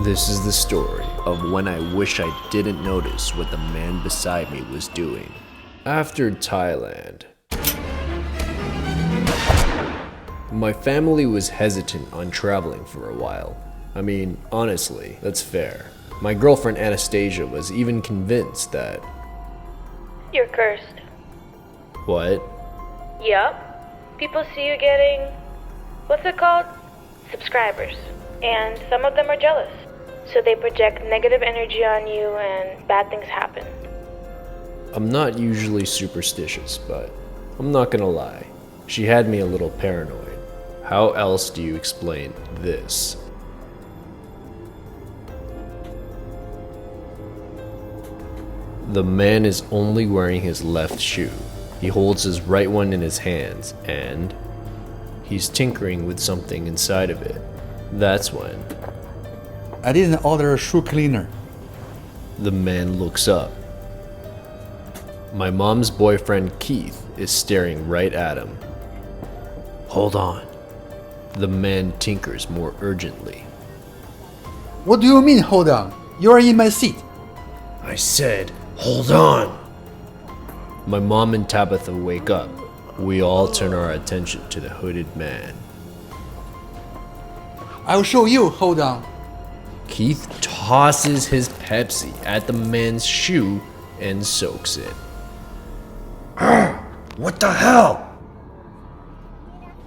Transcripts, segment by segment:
This is the story of when I wish I didn't notice what the man beside me was doing. After Thailand, my family was hesitant on traveling for a while. I mean, honestly, that's fair. My girlfriend Anastasia was even convinced that... You're cursed. What? Yup. People see you getting... what's it called? Subscribers. And some of them are jealous. So they project negative energy on you and bad things happen. I'm not usually superstitious, but I'm not gonna lie. She had me a little paranoid. How else do you explain this? The man is only wearing his left shoe. He holds his right one in his hands, and he's tinkering with something inside of it. That's when I didn't order a shoe cleaner. the man looks up. My mom's boyfriend Keith is staring right at him. Hold on. The man tinkers more urgently. What do you mean, hold on? You are in my seat. I said, hold on. My mom and Tabitha wake up. We all turn our attention to the hooded man. I'll show you, hold on. Keith tosses his Pepsi at the man's shoe and soaks it. What the hell?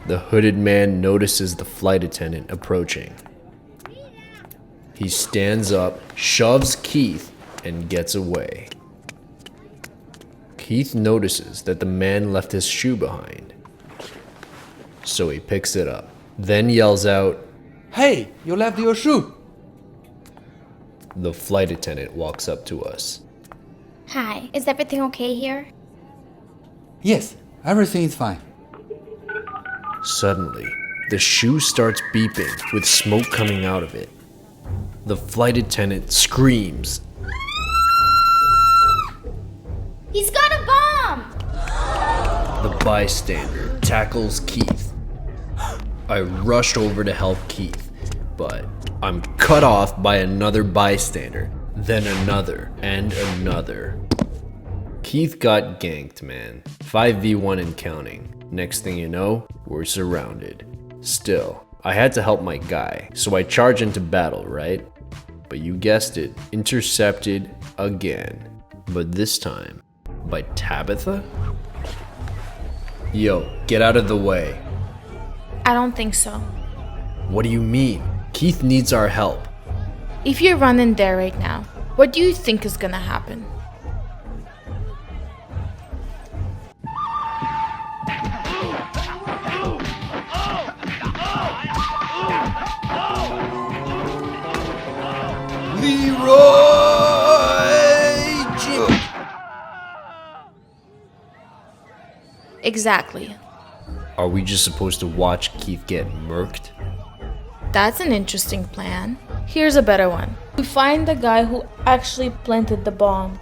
The hooded man notices the flight attendant approaching. He stands up, shoves Keith, and gets away. Keith notices that the man left his shoe behind. So he picks it up, then yells out, Hey, you left your shoe. The flight attendant walks up to us. Hi, is everything okay here? Yes, everything is fine. Suddenly, the shoe starts beeping with smoke coming out of it. The flight attendant screams. He's got a bomb! The bystander tackles Keith. I rush over to help Keith, but I'm cut off by another bystander, then another, and another. Keith got ganked, man. 5v1 and counting. Next thing you know, we're surrounded. Still, I had to help my guy, so I charge into battle, right? But you guessed it, intercepted again. But this time, by Tabitha? Yo, get out of the way. I don't think so. What do you mean? Keith needs our help. If you run in there right now, what do you think is gonna happen? Exactly. Are we just supposed to watch Keith get murked? That's an interesting plan. Here's a better one. We find the guy who actually planted the bomb.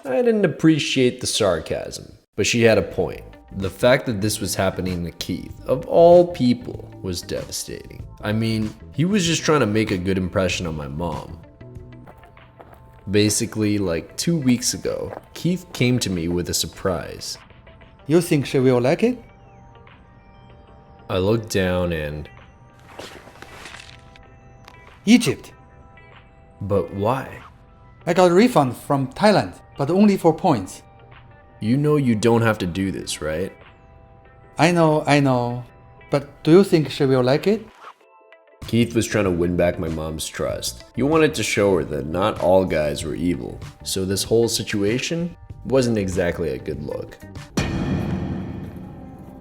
I didn't appreciate the sarcasm, but she had a point. The fact that this was happening to Keith, of all people, was devastating. I mean, he was just trying to make a good impression on my mom. Basically, like 2 weeks ago, Keith came to me with a surprise. You think she will like it? I looked down and... Egypt. But why? I got a refund from Thailand, but only for points. You know you don't have to do this, right? I know. But do you think she will like it? Keith was trying to win back my mom's trust. He wanted to show her that not all guys were evil, so this whole situation wasn't exactly a good look.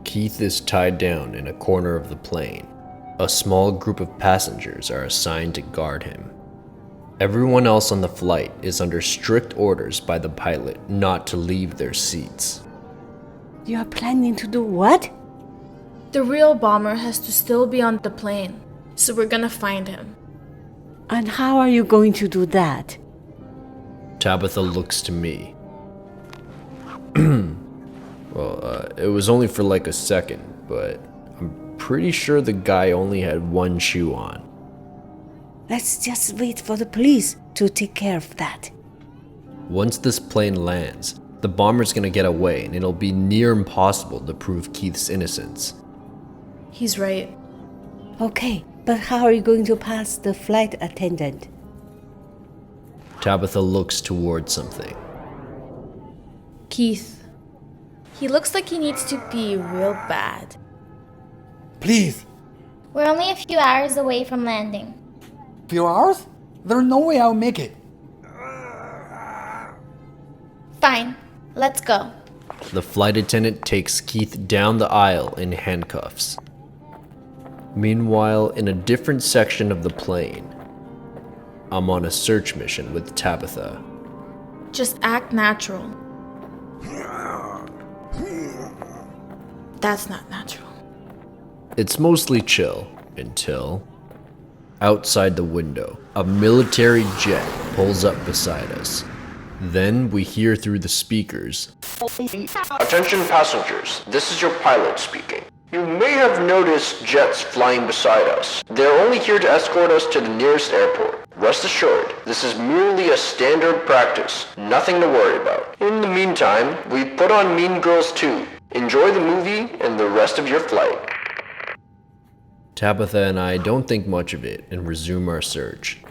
Keith is tied down in a corner of the plane. A small group of passengers are assigned to guard him. Everyone else on the flight is under strict orders by the pilot not to leave their seats. You are planning to do what? The real bomber has to still be on the plane, so we're gonna find him. And how are you going to do that? Tabitha looks to me. Well, it was only for like a second, but I'm pretty sure the guy only had one shoe on. Let's just wait for the police to take care of that. Once this plane lands, the bomber's gonna get away and it'll be near impossible to prove Keith's innocence. He's right. Okay, but how are you going to pass the flight attendant? Tabitha looks towards something. Keith. He looks like he needs to pee real bad. Please. We're only a few hours away from landing. Few hours? There's no way I'll make it. Fine, let's go. The flight attendant takes Keith down the aisle in handcuffs. Meanwhile, in a different section of the plane, I'm on a search mission with Tabitha. Just act natural. That's not natural. It's mostly chill until, outside the window, a military jet pulls up beside us. Then we hear through the speakers, Attention passengers, this is your pilot speaking. You may have noticed jets flying beside us. They're only here to escort us to the nearest airport. Rest assured, this is merely a standard practice, nothing to worry about. In the meantime, we put on Mean Girls 2. Enjoy the movie and the rest of your flight. Tabitha and I don't think much of it and resume our search.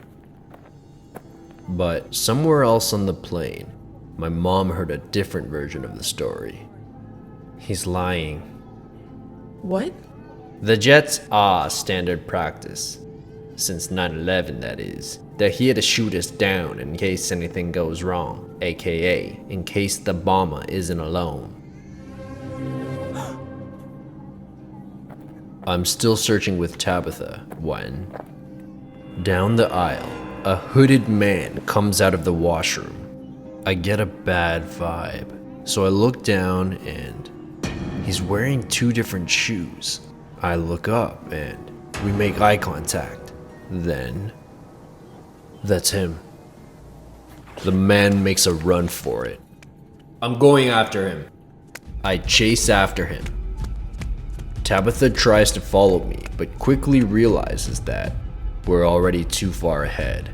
But somewhere else on the plane, my mom heard a different version of the story. He's lying. What? The jets are standard practice. Since 9/11, that is. They're here to shoot us down in case anything goes wrong, aka in case the bomber isn't alone. I'm still searching with Tabitha when, down the aisle, a hooded man comes out of the washroom. I get a bad vibe, so I look down and he's wearing two different shoes. I look up and we make eye contact. Then, that's him. The man makes a run for it. I'm going after him. I chase after him. Tabitha tries to follow me, but quickly realizes that we're already too far ahead.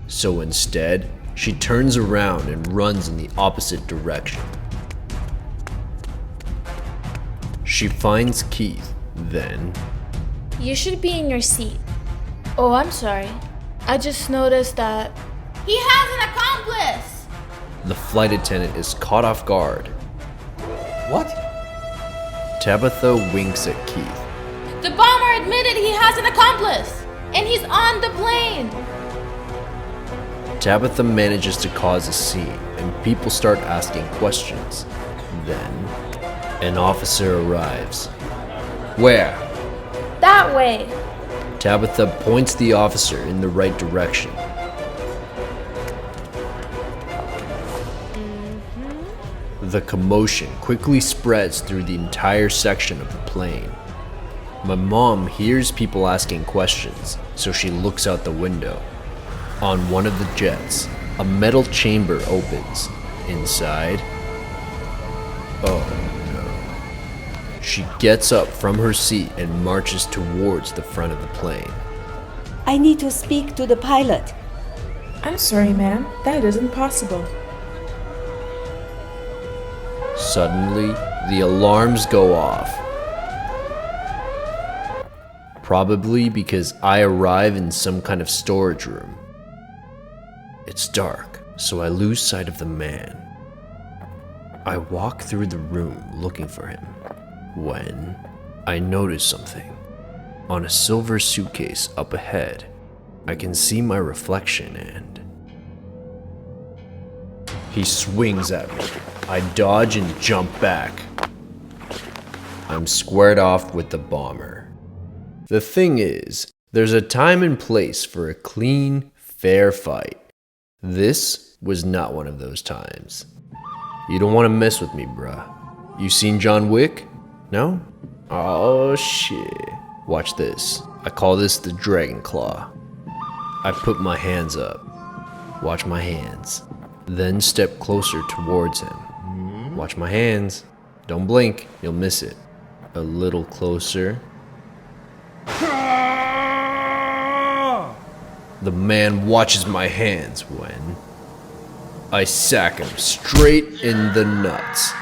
So instead, she turns around and runs in the opposite direction. She finds Keith, then... You should be in your seat. Oh, I'm sorry. I just noticed that... He has an accomplice! The flight attendant is caught off guard. What? Tabitha winks at Keith. The bomber admitted he has an accomplice! And he's on the plane! Tabitha manages to cause a scene, and people start asking questions. Then, an officer arrives. Where? That way! Tabitha points the officer in the right direction. The commotion quickly spreads through the entire section of the plane. My mom hears people asking questions, so she looks out the window. On one of the jets, a metal chamber opens. Inside, oh no. She gets up from her seat and marches towards the front of the plane. I need to speak to the pilot. I'm sorry, ma'am. That isn't possible. Suddenly, the alarms go off. Probably because I arrive in some kind of storage room. It's dark, so I lose sight of the man. I walk through the room looking for him, when I notice something. On a silver suitcase up ahead, I can see my reflection and... He swings at me. I dodge and jump back. I'm squared off with the bomber. The thing is, there's a time and place for a clean, fair fight. This was not one of those times. You don't want to mess with me, bruh. You seen John Wick? No? Oh shit. Watch this. I call this the Dragon Claw. I put my hands up. Watch my hands. Then step closer towards him. Watch my hands. Don't blink, you'll miss it. A little closer. The man watches my hands when I sack him straight in the nuts.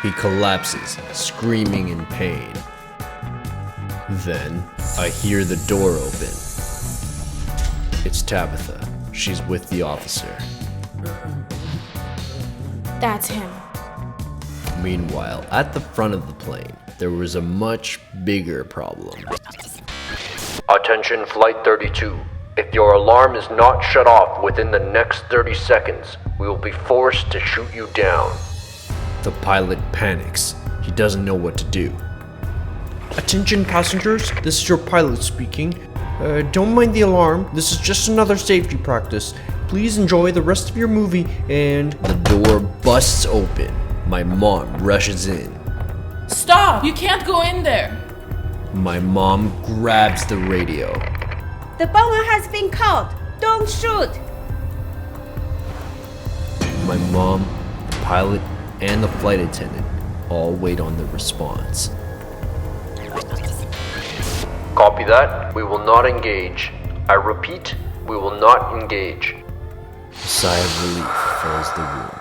He collapses, screaming in pain. Then I hear the door open. It's Tabitha. She's with the officer. That's him. Meanwhile, at the front of the plane, there was a much bigger problem. Attention Flight 32. If your alarm is not shut off within the next 30 seconds, we will be forced to shoot you down. The pilot panics. He doesn't know what to do. Attention passengers, this is your pilot speaking. Don't mind the alarm. This is just another safety practice. Please enjoy the rest of your movie and... The door busts open. My mom rushes in. Stop! You can't go in there! My mom grabs the radio. The bomber has been caught. Don't shoot. My mom, the pilot, and the flight attendant all wait on the response. Copy that. We will not engage. I repeat, we will not engage. A sigh of relief fills the room.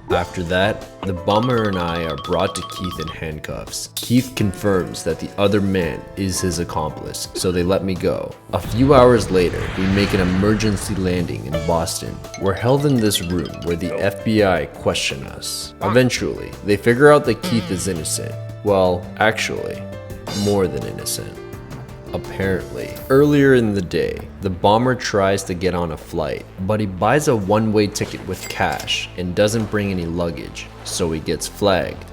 After that, the bomber and I are brought to Keith in handcuffs. Keith confirms that the other man is his accomplice, so they let me go. A few hours later, we make an emergency landing in Boston. We're held in this room where the FBI question us. Eventually, they figure out that Keith is innocent. Well, actually, more than innocent. Apparently, earlier in the day, the bomber tries to get on a flight, but he buys a one-way ticket with cash and doesn't bring any luggage, so he gets flagged.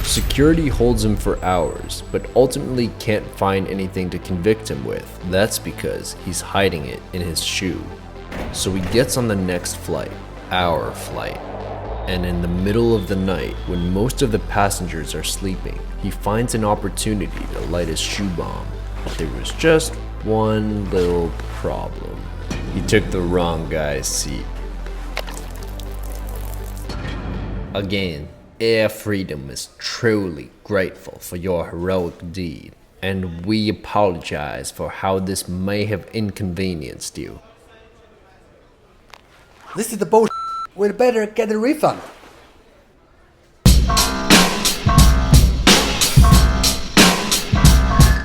Security holds him for hours, but ultimately can't find anything to convict him with. That's because he's hiding it in his shoe. So he gets on the next flight, our flight. And in the middle of the night, when most of the passengers are sleeping, he finds an opportunity to light his shoe bomb. But there was just one little problem. He took the wrong guy's seat. Again, Air Freedom is truly grateful for your heroic deed, and we apologize for how this may have inconvenienced you. This is the bullshit. We'd better get a refund.